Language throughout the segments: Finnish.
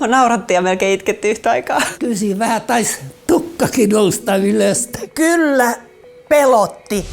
Mä naurattiin ja melkein itkettiin yhtä aikaa. Kyllä siinä vähän taisi tukkakin nousta ylös. Kyllä pelotti.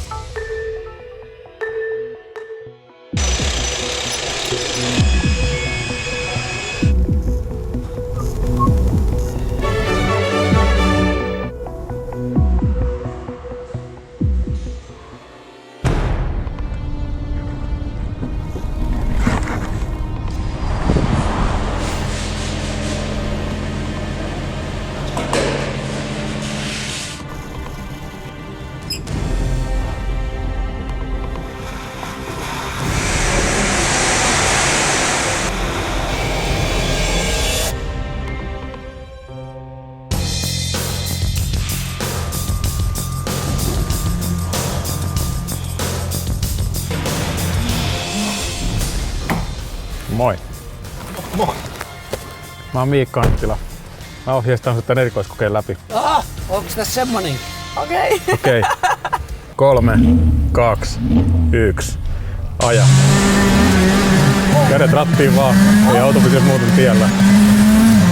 Moi. Moi. Mä oon Miikka Anttila. Mä ohjeistan sut tän erikoiskokeen läpi. Onks tässä semmonen? Okei. 3, 2, 1. Aja. Kädet rattiin vaan. Ei auto pysy muuten tiellä.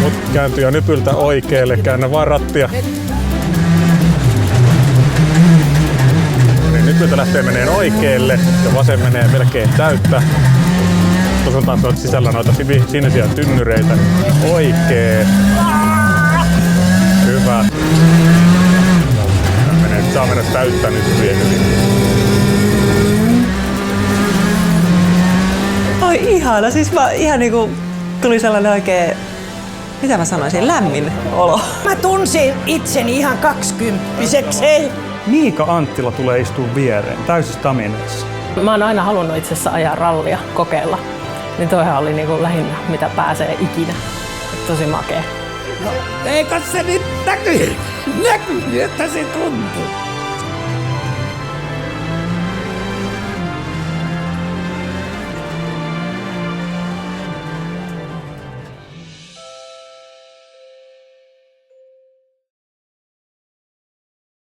Mut kääntyy jo nypyltä oikealle. Käännä vaan rattia. Niin nypyltä lähtee meneen oikealle ja vasen menee melkein täyttä. Tuossa on taas sisällä noita sinisiä tynnyreitä. Oikee. Hyvä. Saa mennä täyttä nyt yli. Oi ihana, siis ihan niinku tuli sellainen oikein, mitä mä sanoisin, lämmin olo. Mä tunsin itseni ihan 20-vuotiaaksi. Miika Anttila tulee istua viereen, täysin stamineessa. Mä oon aina halunnut itse asiassa ajaa rallia, kokeilla. Niin toihan oli niinku lähinnä mitä pääsee ikinä. Tosi makea. No, eikö se nyt näkyy, että se tuntuu?